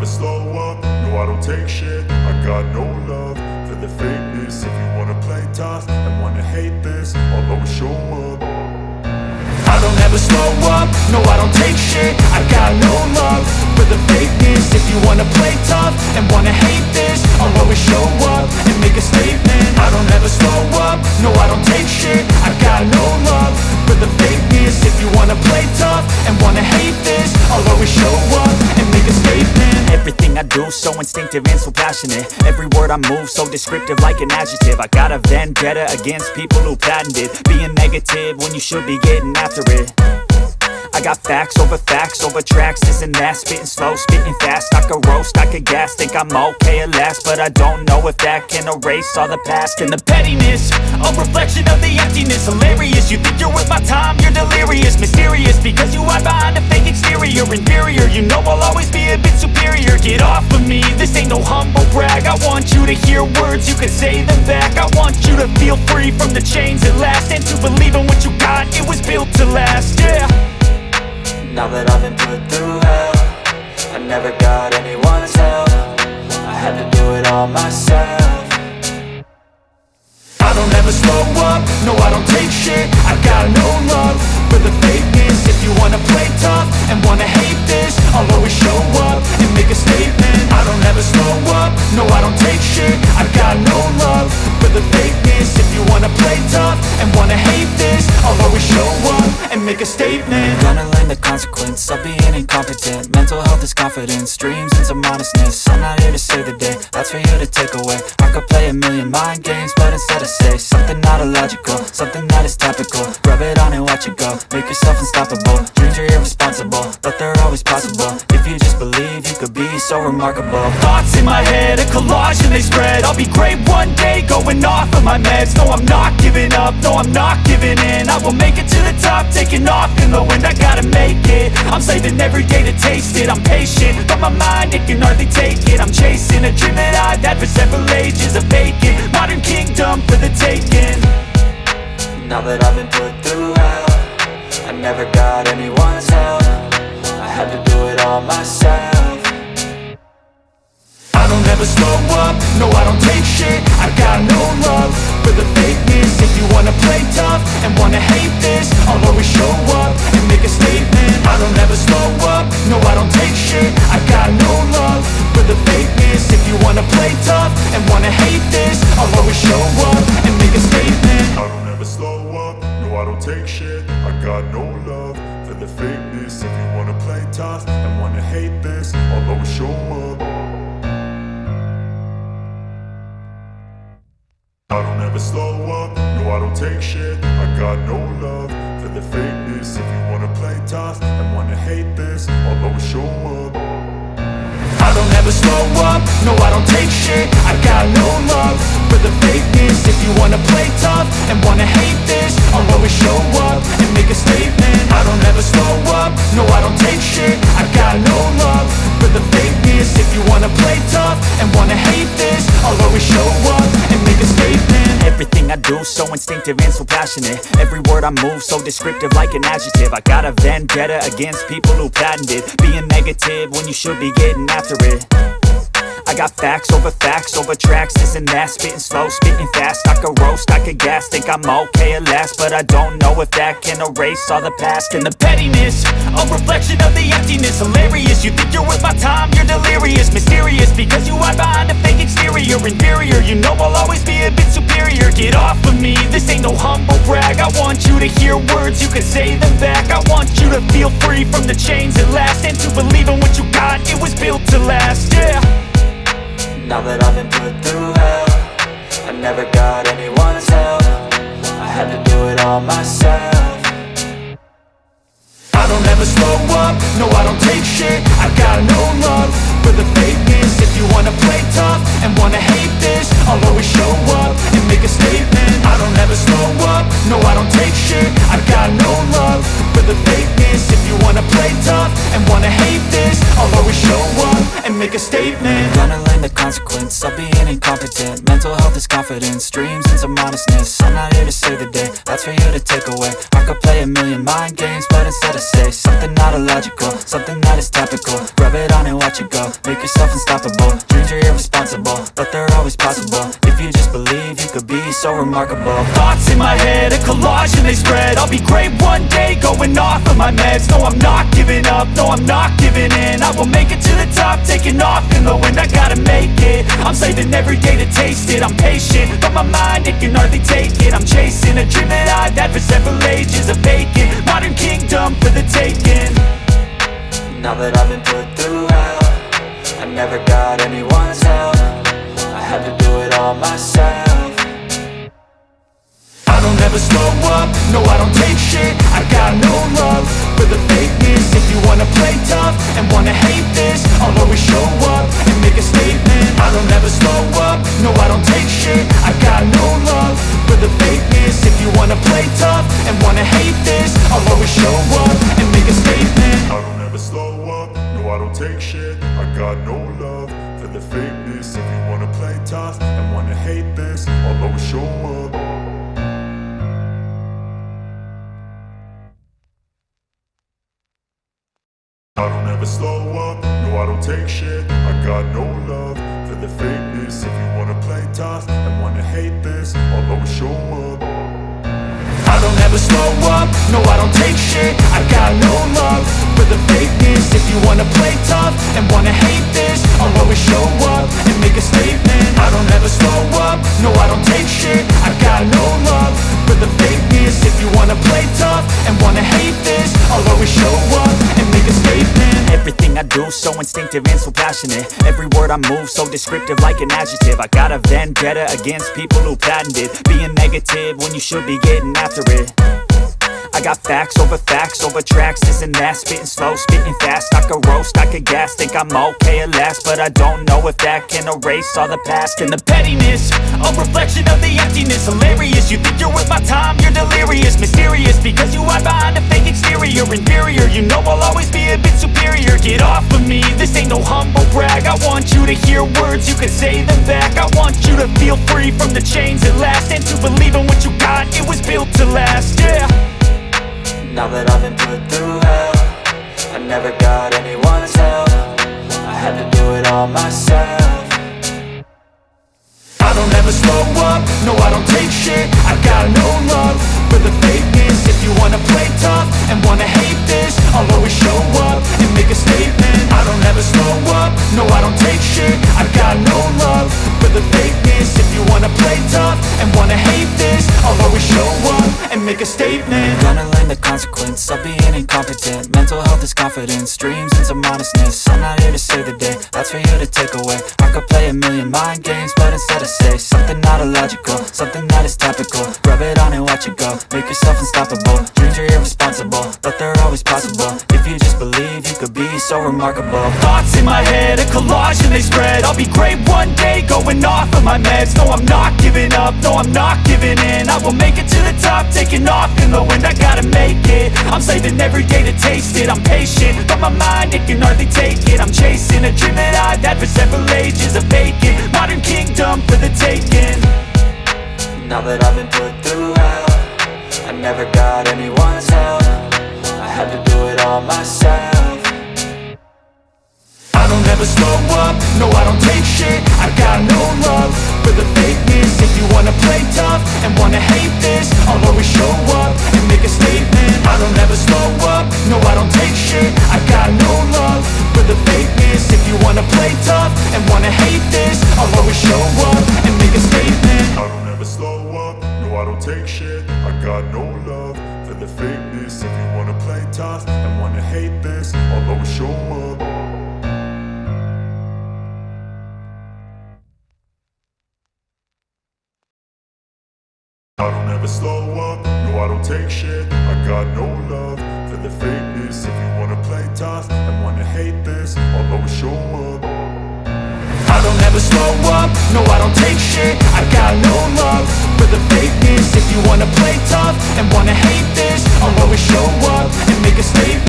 slow up, no I don't take shit. I got no love for the fakeness. If you wanna play tough and wanna hate this, I'll always show up. I don't ever slow up, no I don't take shit. I got no love for the fakeness. If you wanna play tough and wanna hate this, I'll always show up and make a statement. I don't ever slow up, no I don't take shit. I got no love for the fakeness. If you wanna play tough and wanna hate this, I'll always show up and make a statement. Everything I do so instinctive and so passionate. Every word I move so descriptive like an adjective. I got a vendetta against people who patented being negative when you should be getting after it. I got facts over tracks, this and that. Spitting slow, spitting fast. I could roast, I could gas. Think I'm okay at last, but I don't know if that can erase all the past. And the pettiness, a reflection of the emptiness. Hilarious, you think you're worth my time, you're delirious. Mysterious, because you hide behind a fake exterior. Inferior, you know I'll always be a bit superior. Get off of me, this ain't no humble brag. I want you to hear words, you can say them back. I want you to feel free from the chains at last, and to believe in what you got, it was built to last, yeah. Now that I've been put through hell, I never got anyone's help. I had to do it all myself. I don't ever slow up, no I don't take shit. I got no love for the fakeness. If you wanna play tough and wanna hate this, I'll always show up and make a statement. I don't ever slow up, no I don't take shit. I got no love for the fakeness. If you wanna play tough and wanna hate this, I'll always show up and make a statement. Gonna learn the consequence of being incompetent. Mental health is confidence, dreams and some honestness. I'm not here to save the day, that's for you to take away. I could play a million mind games, but instead I say something not illogical, something that is topical. Rub it on and watch it go, make yourself unstoppable. Dreams are irresponsible, but they're always possible. If you just believe, you could be so remarkable. Thoughts in my head, a collage and they spread. I'll be great one day, going off of my meds. No, I'm not giving up, no, I'm not giving in. I will make it to the top, taking off in the wind. I gotta make it, I'm saving every day to taste it. I'm patient, but my mind, it can hardly take it. I'm chasing a dream that I've had for several ages. A vacant, modern kingdom for the taking. Now that I've been put through hell, I never got anyone's help. I had to do it all myself. I don't ever slow up, no I don't take shit. I got no love for the fakeness. If you wanna play tough and wanna hate this, I'll always show up and make a statement. I don't ever slow up, no I don't take shit. I got no love for the fakeness. If you wanna play tough and wanna hate this, I'll always show up and make a statement. I don't ever slow up, no I don't take shit. I got no love for the fakeness. If you wanna play tough and wanna hate this, I'll always show up. I don't ever slow up, no I don't take shit. I got no love for the fakeness. If you wanna play tough and wanna hate this, I'll always show up. I don't ever slow up, no I don't take shit. I got no love for the fakeness. If you wanna play tough and wanna hate this, I'll always show up and make a statement. I don't ever slow up, no I don't take shit. I got no love for the fakeness. If you wanna play tough and wanna hate this, I'll always show up and make a statement. Everything I do so instinctive and so passionate. Every word I move so descriptive like an adjective. I got a vendetta against people who patented being negative when you should be getting after it. I got facts over tracks, this and that. Spitting slow, spitting fast. I could roast, I could gas. Think I'm okay at last, but I don't know if that can erase all the past. And the pettiness, a reflection of the emptiness. Hilarious, you think you're worth my time, you're delirious. Mysterious, because you hide behind a fake exterior. Inferior, you know I'll always be a bit superior. Get off of me, this ain't no humble brag. I want you to hear words, you can say them back. I want you to feel free from the chains at last, and to believe in what you got, it was built to last, yeah. Now that I've been put through hell, I never got anyone's help. I had to do it all myself. I don't ever slow up, no I don't take shit. I got no love for the fakeness. If you wanna play tough and wanna hate this, I'll always show up and make a statement. I don't ever slow up, no I don't take shit. I got no love for the fakeness. If you wanna play tough and wanna hate this, I'll always show up and and make a statement. Gonna learn the consequence of being incompetent. Mental health is confidence, dreams and some honestness. I'm not here to save the day, that's for you to take away. I could play a million mind games, but instead I say something not illogical, something that is topical. Rub it on and watch it go, make yourself unstoppable. Dreams are irresponsible, but they're always possible. If you just believe, you could be so remarkable. Thoughts in my head, a collage and they spread. I'll be great one day, going off of my meds. No, I'm not giving up, no, I'm not giving in. I will make it to the top, taking off in the wind. I gotta make it, I'm saving every day to taste it. I'm patient, but my mind, it can hardly take it. I'm chasing a dream that I've had for several ages. A vacant, modern kingdom for the taking. Now that I've been put through hell, I never got anyone's help. I had to do it all myself. I don't ever slow up, no I don't take shit. I got no love for the fakeness. If you wanna play tough and wanna hate this, I'll always show up and make a statement. I don't ever slow up, no I don't take shit. I got no love for the fakeness. If you wanna play tough and wanna hate this, I'll always show up and make a statement. I don't ever slow up, no I don't take shit. I got no love for the fakeness. If you wanna play tough and wanna hate this, I'll always show up. I don't ever slow up, no I don't take shit. I got no love for the fakeness. If you wanna play tough and wanna hate this, I'll always show up. I don't ever slow up, no I don't take shit. I got no love for the fakeness. If you wanna play tough and wanna hate this, I'll always show up and make a statement. I don't ever slow up, no I don't take shit. I got no love for the fakeness. If you wanna play tough and wanna hate this, I'll always show up and make a statement. Everything I do so instinctive and so passionate. Every word I move so descriptive like an adjective. I got a vendetta against people who patented being negative when you should be getting after it. I got facts over tracks, this and that. Spitting slow, spitting fast. I could roast, I could gas. Think I'm okay at last, but I don't know if that can erase all the past. And the pettiness, a reflection of the emptiness. Hilarious, you think you're worth my time, you're delirious. Mysterious, because you hide behind a fake exterior. Inferior, you know I'll always be a bit superior. Get off of me, this ain't no humble brag. I want you to hear words, you can say them back. I want you to feel free from the chains at last, and to believe in what you got, it was built to last, yeah. Now that I've been put through hell, I never got anyone's help. I had to do it all myself. I don't ever slow up, no I don't take shit. I got no love for the fakeness. If you wanna play tough and wanna hate this, I'll always show up and make a statement. I don't ever slow up, no I don't take shit. I got no love for the fakeness. If you wanna play tough and wanna hate this, I'll always show up and make a statement. Gonna learn the consequence of being incompetent. Mental health is confidence, dreams and some honestness. I'm not here to save the day, that's for you to take away. I could play a million mind games, but instead I say something not illogical, something that is topical. Rub it on and watch it go, make yourself unstoppable. Dreams are irresponsible, but they're always possible. If you just believe, you could be so remarkable. Thoughts in my head, a collage and they spread. I'll be great one day, going off of my meds. No, I'm not giving up, no, I'm not giving in. I will make it to the top, taking off in the wind. I gotta make it, I'm saving every day to taste it. I'm patient, but my mind, it can hardly take it. I'm chasing a dream that I've had for several ages. A vacant, modern kingdom for the taking. Now that I've been put through hell, I never got anyone's help. I had to do it all myself. I don't ever slow up, no I don't take shit. I got no love for the fakeness. If you wanna play tough and wanna hate this, I'll always show up and make a statement. I don't ever slow up, no I don't take shit. I got no love for the fakeness. If you wanna play tough and wanna hate this, I'll always show up and make a statement. I don't ever slow up, no I don't take shit. I got no love for the fakeness. If you wanna play tough and wanna hate this, I'll always show up. I don't ever slow up, no I don't take shit. I got no love for the fakeness. If you wanna play tough and wanna hate this, I'll always show up. I don't ever slow up, no I don't take shit. I got no love for the fakeness. If you wanna play tough and wanna hate this, I'll always show up and make a statement.